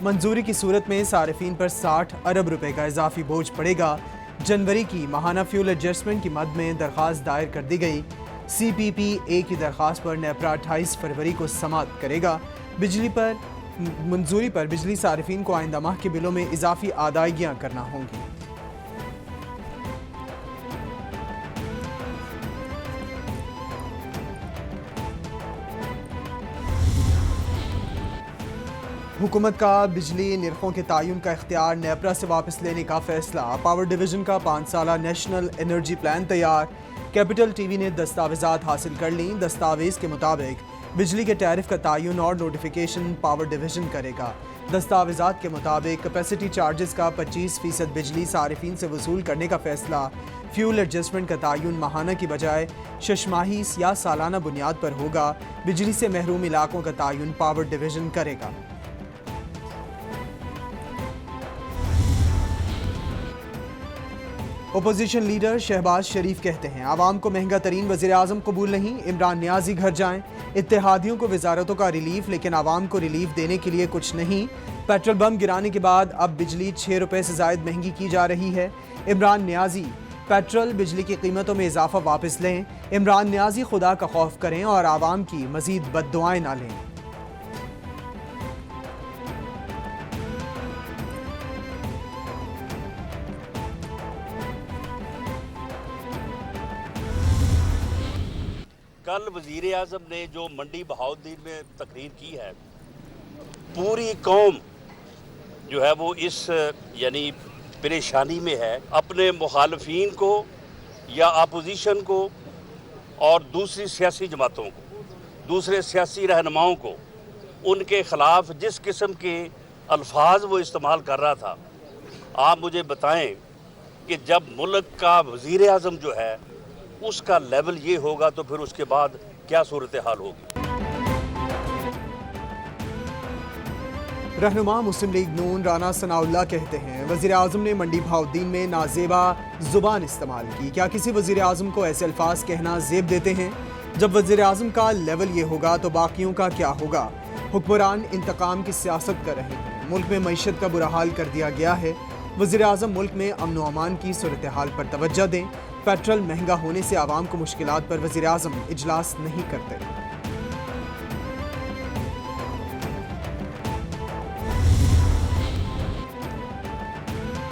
मंजूरी की सूरत में सारिफीन पर 60 अरब रुपए का इजाफी बोझ पड़ेगा। जनवरी की माहाना फ्यूल एडजस्टमेंट की मद में दरख्वास्त दायर कर दी गई। CPPA की दरख्वास्त पर नेपरा 28 फरवरी को समाअत करेगा। बिजली पर मंजूरी पर बिजली सारिफीन को आइंदा माह के बिलों में इजाफी अदायगियाँ करना होंगी। हुकूमत का बिजली निरखों के तयन का इख्तियार नेपरा से वापस लेने का फैसला। पावर डिवीजन का 5 साला नेशनल एनर्जी प्लान तैयार। कैपिटल TV ने दस्तावेजात हासिल कर ली। दस्तावेज के मुताबिक बिजली के टैरिफ का तयन और नोटिफिकेशन पावर डिवीजन करेगा। दस्तावेजात के मुताबिक कैपेसिटी चार्जेस का 25% बिजली सारिफीन से वसूल करने का फैसला। फ्यूल एडजस्टमेंट का तयन माहाना की बजाय शशमाही या सालाना बुनियाद पर होगा। बिजली से महरूम इलाकों का तयन पावर डिवीजन करेगा। ओपोजिशन लीडर शहबाज शरीफ कहते हैं आवाम को महंगा तरीन वज़ीर आज़म कबूल नहीं, इमरान नियाजी घर जाएं। इत्तेहादियों को वजारतों का रिलीफ, लेकिन आवाम को रिलीफ देने के लिए कुछ नहीं। पेट्रोल बम गिराने के बाद अब बिजली 6 रुपए से ज़ायद महंगी की जा रही है। इमरान नियाजी पेट्रोल बिजली की कीमतों में इजाफा वापस लें। इमरान नियाजी खुदा का खौफ करें और आवाम की मजीद बद्दुआएं ना लें। कल वज़ीर आज़म ने जो मंडी बहाउद्दीन में तकरीर की है, पूरी कौम जो है वो इस यानी परेशानी में है। अपने मुखालफीन को या अपोजिशन को और दूसरी सियासी जमातों को, दूसरे सियासी रहनुमाओं को उनके ख़िलाफ़ जिस किस्म के अल्फाज वो इस्तेमाल कर रहा था, आप मुझे बताएं कि जब मुल्क का वज़ीर आज़म जो है उसका लेवल ये होगा तो फिर उसके बाद क्या सूरत हाल होगी। रहनुमा मुस्लिम लीग नून राना सनाउल्लाह कहते हैं वज़ीर आज़म ने मंडी बहाउद्दीन में नाजेबा जुबान इस्तेमाल की। क्या किसी वज़ीर आज़म को ऐसे अल्फाज कहना जेब देते हैं? जब वज़ीर आज़म का लेवल ये होगा तो बाकियों का क्या होगा? हुक्मरान इंतकाम की सियासत कर रहे हैं। मुल्क में मईशत का बुरा हाल कर दिया गया है। वज़ीर आज़म मुल्क में अमन व अमान की सूरत हाल पर तवज्जो दें। पेट्रोल महंगा होने से आवाम को मुश्किलात पर वज़ीर आज़म इजलास नहीं करते।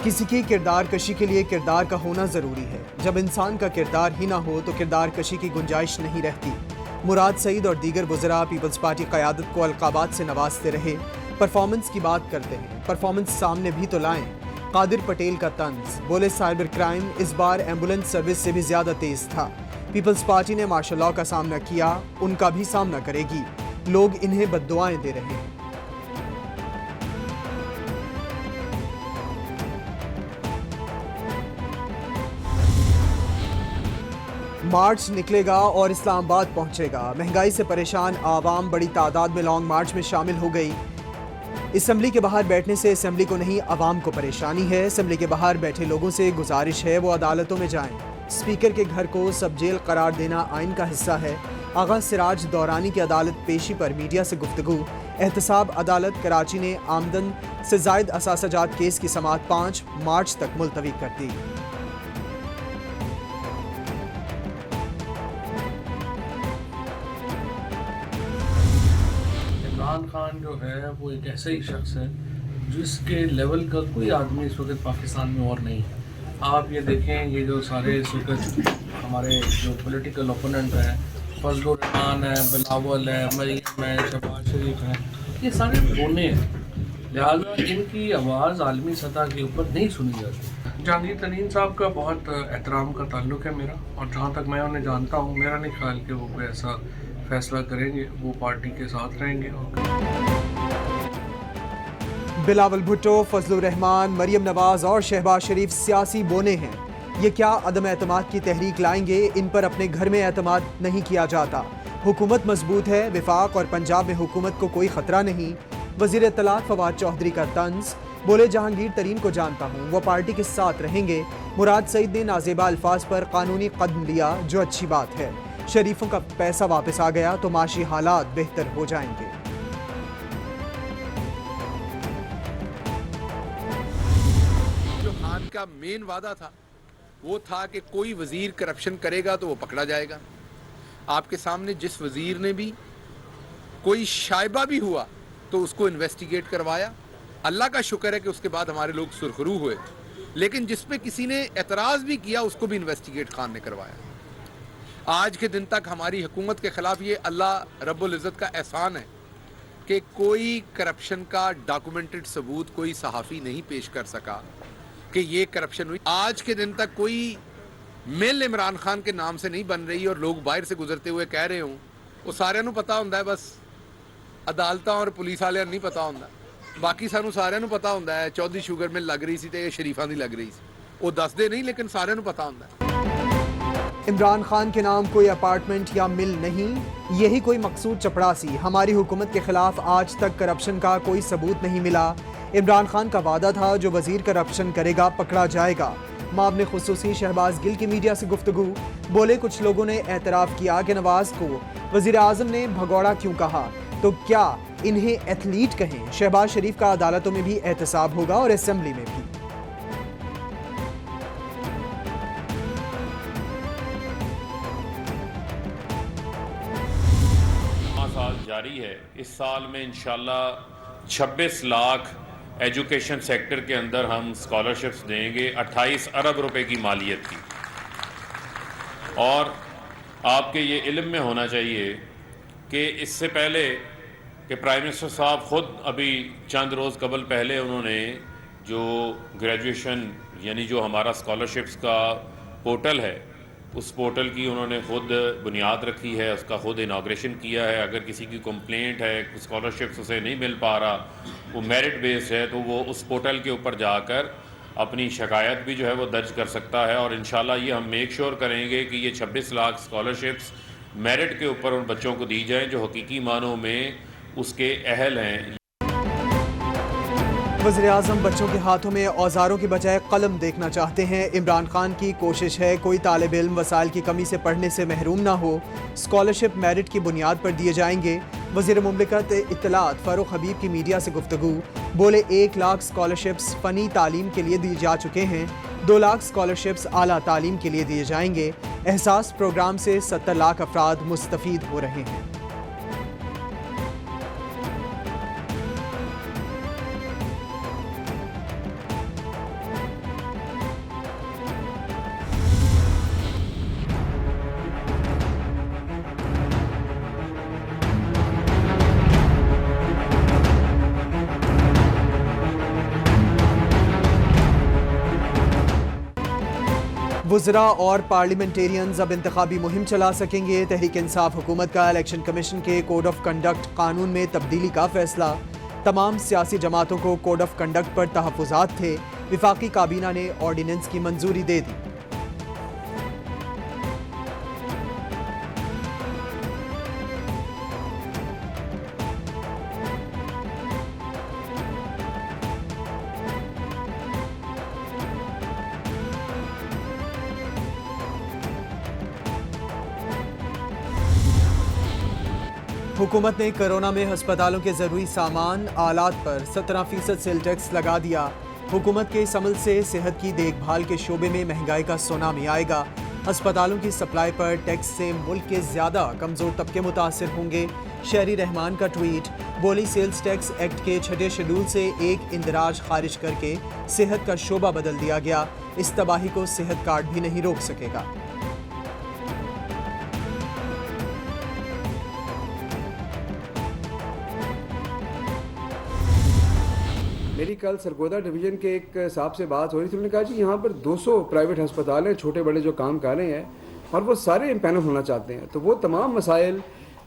किसी की किरदार कशी के लिए किरदार का होना ज़रूरी है। जब इंसान का किरदार ही ना हो तो किरदार कशी की गुंजाइश नहीं रहती। मुराद सईद और दीगर बुज़रा पीपल्स पार्टी क़यादत को अलक़ाबात से नवाजते रहे। परफॉर्मेंस की बात करते हैं, परफॉर्मेंस सामने भी तो लाएं। कादिर पटेल का तंज, बोले साइबर क्राइम इस बार एम्बुलेंस सर्विस से भी ज्यादा तेज था। पीपल्स पार्टी ने मार्शल लॉ का सामना किया, उनका भी सामना करेगी। लोग इन्हें बद्दुआएं दे रहे हैं। मार्च निकलेगा और इस्लामाबाद पहुंचेगा। महंगाई से परेशान आवाम बड़ी तादाद में लॉन्ग मार्च में शामिल हो गई। असम्बली के बाहर बैठने से असम्बली को नहीं आवाम को परेशानी है। असम्बली के बाहर बैठे लोगों से गुजारिश है वो अदालतों में जाएं। स्पीकर के घर को सब जेल करार देना आइन का हिस्सा है। आगा सिराज दौरानी की अदालत पेशी पर मीडिया से गुफ्तगू। एहतसाब अदालत कराची ने आमदन से जायद असासजात केस की समाअत 5 मार्च तक मुलतवी कर दी। इमरान खान जो है वो एक ऐसा ही शख्स है जिसके लेवल का कोई आदमी इस वक्त पाकिस्तान में और नहीं है। आप ये देखें, ये जो सारे इस वक्त हमारे जो पॉलिटिकल ओपोनेंट हैं, फजलुर रहमान है, बिलावल है, मरीम है, शहबाज शरीफ है, ये सारे रोने हैं। लिहाजा इनकी आवाज़ आलमी सतह के ऊपर नहीं सुनी जाती। जहांगीर तरीन साहब का बहुत एहतराम का ताल्लुक़ है मेरा, और जहाँ तक मैं उन्हें जानता हूँ, मेरा नहीं ख्याल कि वो कोई ऐसा फैसला करेंगे। वो पार्टी के साथ रहेंगे। बिलावल भुट्टो, फजलुर रहमान, मरियम नवाज और शहबाज शरीफ सियासी बोने हैं। ये क्या अदम एतमाद की तहरीक लाएंगे? इन पर अपने घर में एतमाद नहीं किया जाता। हुकूमत मजबूत है। विफाक और पंजाब में हुकूमत को कोई खतरा नहीं। वजीर इत्तलात फवाद चौधरी का तंज, बोले जहांगीर तरीन को जानता हूँ, वो पार्टी के साथ रहेंगे। मुराद सईद ने नाजेबा अल्फाज पर कानूनी कदम लिया, जो अच्छी बात है। शरीफों का पैसा वापस आ गया तो माशी हालात बेहतर हो जाएंगे। का मेन वादा था वो था कि कोई वजीर करप्शन करेगा तो वो पकड़ा जाएगा। आपके सामने जिस वजीर ने भी कोई शाइबा भी हुआ तो उसको इन्वेस्टिगेट करवाया। अल्लाह का शुक्र है कि उसके बाद हमारे लोग सुरखरू हुए, लेकिन जिस पे किसी ने एतराज़ भी किया उसको भी इन्वेस्टिगेट खान ने करवाया। आज के दिन तक हमारी हुकूमत के खिलाफ ये अल्लाह रब्बुल इज़्ज़त का एहसान है कि कोई करप्शन का डॉक्यूमेंटेड सबूत कोई सहाफ़ी नहीं पेश कर सका कि ये करप्शन हुई। आज के दिन तक कोई मिल इमरान खान के नाम से नहीं बन रही और लोग बाहर से गुजरते हुए कह रहे हों, वो सारे नूं पता हुंदा है, बस अदालतां और पुलिस वालियां नहीं पता हुंदा। बाकी सानू सारिਆਂ ਨੂੰ पता हुंदा है चौधरी शुगर मिल लग रही सी ते शरीफां दी लग रही सी, वो दसदे नहीं लेकिन सारिਆਂ ਨੂੰ पता हुंदा है। इमरान खान के नाम कोई अपार्टमेंट या मिल नहीं, यही कोई मकसूद चपड़ासी। हमारी हुकूमत के खिलाफ आज तक करप्शन का कोई सबूत नहीं मिला। इमरान खान का वादा था जो वजीर करप्शन करेगा पकड़ा जाएगा। मामले खुसूसी शहबाज गिल की मीडिया से गुफ्तगू, बोले कुछ लोगों ने एतराफ़ किया कि नवाज को वजीर आज़म ने भगौड़ा क्यों कहा, तो क्या इन्हें एथलीट कहें। शहबाज शरीफ का अदालतों में भी एहतसाब होगा और असेंबली में भी। 5 साल जारी है। इस साल में इंशाल्लाह 26 लाख एजुकेशन सेक्टर के अंदर हम स्कॉलरशिप्स देंगे, 28 अरब रुपए की मालियत की। और आपके ये इल्म में होना चाहिए कि इससे पहले कि प्राइम मिनिस्टर साहब ख़ुद अभी चंद रोज़ कबल पहले उन्होंने जो ग्रेजुएशन यानी जो हमारा स्कॉलरशिप्स का पोर्टल है उस पोर्टल की उन्होंने ख़ुद बुनियाद रखी है, उसका ख़ुद इनाग्रेशन किया है। अगर किसी की कंप्लेंट है, स्कॉलरशिप्स उसे नहीं मिल पा रहा, वो मेरिट बेस्ड है, तो वो उस पोर्टल के ऊपर जाकर अपनी शिकायत भी जो है वो दर्ज कर सकता है। और इंशाल्लाह ये हम मेक श्योर करेंगे कि ये 26 लाख स्कॉलरशिप्स मेरिट के ऊपर उन बच्चों को दी जाएँ जो हकीकी मानों में उसके अहल हैं। वज़ीर-ए-आज़म बच्चों के हाथों में औजारों की बजाय कलम देखना चाहते हैं। इमरान खान की कोशिश है कोई तालिब इल्म वसाइल की कमी से पढ़ने से महरूम ना हो। स्कॉलरशिप मेरिट की बुनियाद पर दिए जाएंगे। वज़ीर मुमलिकत इत्तलात फ़ारूक हबीब की मीडिया से गुफ्तगू, बोले 1 लाख स्कॉलरशिप्स फ़नी तालीम के लिए दिए जा चुके हैं, 2 लाख स्कॉलरशिप्स आला तालीम के लिए दिए जाएंगे। एहसास प्रोग्राम से 70 लाख अफराद मुस्तफ़ीद हो रहे हैं। वज़रा और पार्लियामेंटेरियंस अब इंतखाबी मुहिम चला सकेंगे। तहरीक इंसाफ हुकूमत का इलेक्शन कमीशन के कोड ऑफ कंडक्ट कानून में तब्दीली का फैसला। तमाम सियासी जमातों को कोड ऑफ कंडक्ट पर तहफ़्फ़ुज़ात थे, विफाकी काबीना ने ऑर्डिनेंस की मंजूरी दे दी। हुकूमत ने कोरोना में अस्पतालों के ज़रूरी सामान आलात पर 17% सेल टैक्स लगा दिया। हुकूमत के इस अमल से सेहत की देखभाल के शोबे में महंगाई का सुनामी आएगा। अस्पतालों की सप्लाई पर टैक्स से मुल्क के ज़्यादा कमज़ोर तबके मुतासिर होंगे। शहरी रहमान का ट्वीट, बोली सेल्स टैक्स एक्ट के 6 शेड्यूल से एक इंदराज खारिज करके सेहत का शोबा बदल दिया गया। इस तबाही को सेहत कार्ड भी नहीं रोक सकेगा। मेरी कल सरगोदा डिवीज़न के एक साहब से बात हो रही थी। उन्होंने कहा जी यहाँ पर 200 प्राइवेट अस्पताल हैं छोटे बड़े जो काम कर रहे हैं और वो सारे इम्पैनल होना चाहते हैं, तो वो तमाम मसाइल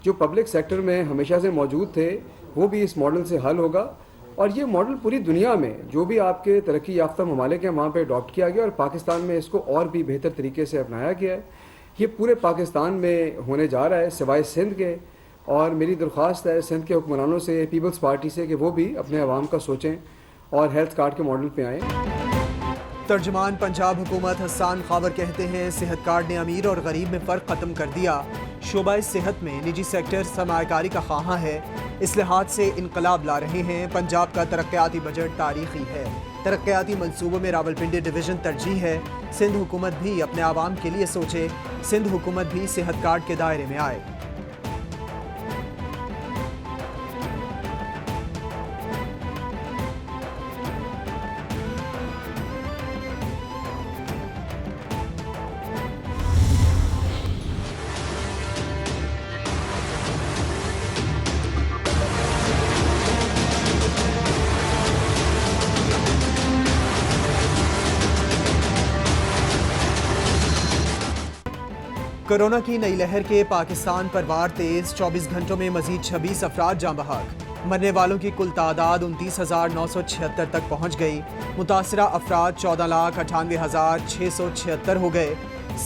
जो पब्लिक सेक्टर में हमेशा से मौजूद थे वो भी इस मॉडल से हल होगा। और ये मॉडल पूरी दुनिया में जो भी आपके तरक्की याफ्ता ममालिक हैं वहाँ पर अडॉप्ट किया गया और पाकिस्तान में इसको और भी बेहतर तरीके से अपनाया गया है। ये पूरे पाकिस्तान में होने जा रहा है सिवाय सिंध के। और मेरी दरख्वास्त है सिंध के हुक्मरानों से, पीपल्स पार्टी से, कि वो भी अपने अवाम का सोचें और हेल्थ कार्ड के मॉडल पे आए। तर्जुमान पंजाब हुकूमत हसन खावर कहते हैं सेहत कार्ड ने अमीर और गरीब में फ़र्क ख़त्म कर दिया। शोबा सेहत में निजी सेक्टर सरमायाकारी का ख़्वाहां है, इस लिहाज से इनकलाब ला रहे हैं। पंजाब का तरक्याती बजट तारीखी है। तरक्याती मंसूबों में रावलपिंडी डिवीजन तरजीह है। सिंध हुकूमत भी अपने आवाम के लिए सोचे। सिंध हुकूमत भी सेहत कार्ड के दायरे में आए। कोरोना की नई लहर के पाकिस्तान पर वार तेज। 24 घंटों में मजीद 26 अफराद जाँ बहक। मरने वालों की कुल तादाद 29,976 तक पहुँच गई। मुतासरा अफराद 14,98,676 हो गए।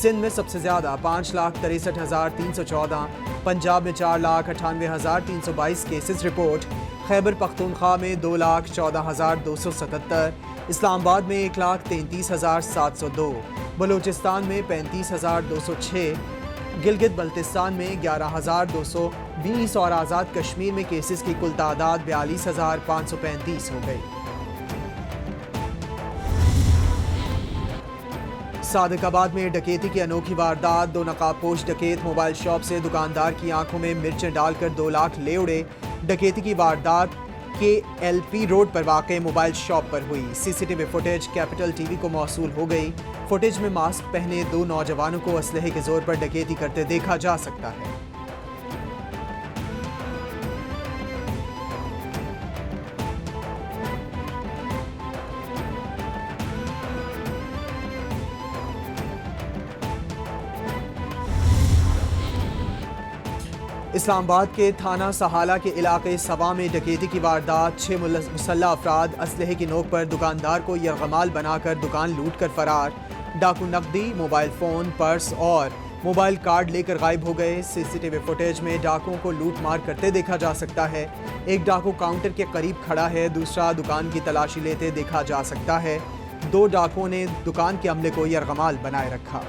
सिंध में सबसे ज़्यादा 5,63,314, पंजाब में 4,98,322 केसेस रिपोर्ट। खैबर पख्तूनख्वा में 2,14,277, इस्लामाबाद में 1,33,702, बलूचिस्तान में 35,206, गिलगित बल्तिस्तान में 11,220 और आज़ाद कश्मीर में केसेस की कुल तादाद 42,535 हो गई। सादिकाबाद में डकैती की अनोखी वारदात। 2 नकाबपोश डकैत मोबाइल शॉप से दुकानदार की आंखों में मिर्चें डालकर 2 लाख ले उड़े। डकैती की वारदात KLP रोड पर वाक़ई मोबाइल शॉप पर हुई। CCTV फुटेज कैपिटल TV को मौसूल हो गई। फुटेज में मास्क पहने 2 नौजवानों को असलहे के जोर पर डकैती करते देखा जा सकता है। इस्लामाबाद के थाना सहाला के इलाके सवा में डकैती की वारदात। 6 मुसल्लह अफराद असलहे की नोक पर दुकानदार को यरगमाल बनाकर दुकान लूट कर फरार। डाकू नकदी, मोबाइल फ़ोन, पर्स और मोबाइल कार्ड लेकर गायब हो गए। CCTV फुटेज में डाकुओं को लूट मार करते देखा जा सकता है। एक डाकू काउंटर के करीब खड़ा है, दूसरा दुकान की तलाशी लेते देखा जा सकता है। 2 डाकुओं ने दुकान के अमले को यरगमाल बनाए रखा।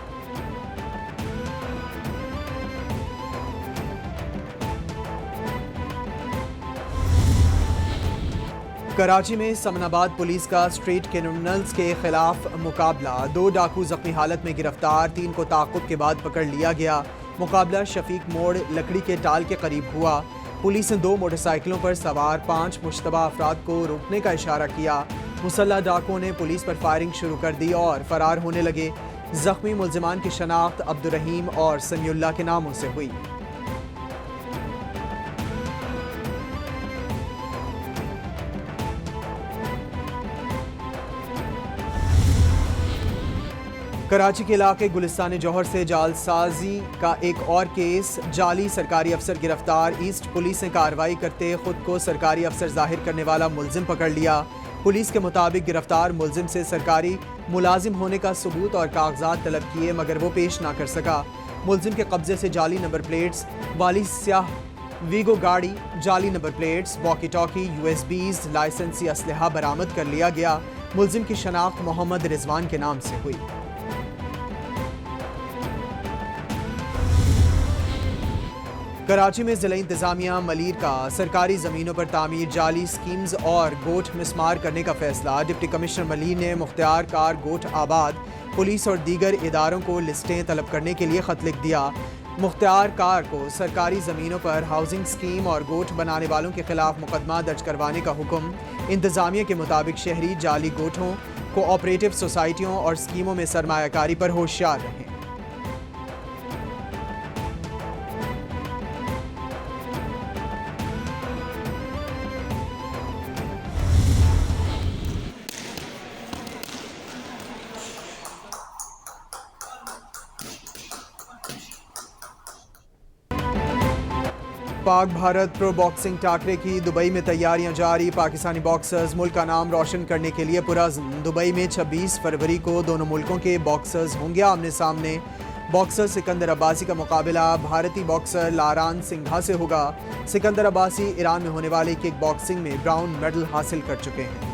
कराची में समनाबाद पुलिस का स्ट्रीट क्रिमिनल्स के खिलाफ मुकाबला। 2 डाकू जख्मी हालत में गिरफ्तार, 3 को ताक़ुब के बाद पकड़ लिया गया। मुकाबला शफीक मोड़ लकड़ी के टाल के करीब हुआ। पुलिस ने 2 मोटरसाइकिलों पर सवार 5 मुश्तबा अफराद को रोकने का इशारा किया। मुसल्लह डाकुओं ने पुलिस पर फायरिंग शुरू कर दी और फरार होने लगे। जख्मी मुलजिमान की शनाख्त अब्दुर्रहीम और समीउल्लाह के नामों से हुई। कराची के इलाके गुलिस्तान जौहर से जालसाजी का एक और केस। जाली सरकारी अफसर गिरफ्तार। ईस्ट पुलिस ने कार्रवाई करते खुद को सरकारी अफसर जाहिर करने वाला मुलजिम पकड़ लिया। पुलिस के मुताबिक गिरफ्तार मुलजिम से सरकारी मुलाजिम होने का सबूत और कागजात तलब किए मगर वो पेश ना कर सका। मुलजिम के कब्जे से जाली नंबर प्लेट्स वाली स्याह वीगो गाड़ी, जाली number plates, walkie talkie, USBs, लाइसेंसी असलहा बरामद कर लिया गया। मुलजिम की शनाख्त मोहम्मद रिजवान के नाम से हुई। कराची में ज़िला इंतज़ामिया मलीर का सरकारी ज़मीनों पर तामीर, जाली स्कीम्स और गोट मिसमार करने का फैसला। डिप्टी कमिश्नर मलीर ने मुख्तियार कार गोट आबाद पुलिस और दीगर इदारों को लिस्टें तलब करने के लिए ख़त लिख दिया। मुख्तियार कार को सरकारी ज़मीनों पर हाउसिंग स्कीम और गोट बनाने वालों के खिलाफ मुकदमा दर्ज करवाने का हुक्म। इंतज़ामिया के मुताबिक शहरी जाली गोठों, कोऑपरेटिव सोसाइटियों और स्कीमों में सरमायाकारी पर होशियार रहें। पाक भारत प्रो बॉक्सिंग टाकरे की दुबई में तैयारियां जारी। पाकिस्तानी बॉक्सर्स मुल्क का नाम रोशन करने के लिए पुरज़्म। दुबई में 26 फरवरी को दोनों मुल्कों के बॉक्सर्स होंगे आमने सामने। बॉक्सर सिकंदर अब्बासी का मुकाबला भारतीय बॉक्सर लारान सिंघा से होगा। सिकंदर अब्बासी ईरान में होने वाली किक बॉक्सिंग में ब्राउन मेडल हासिल कर चुके हैं।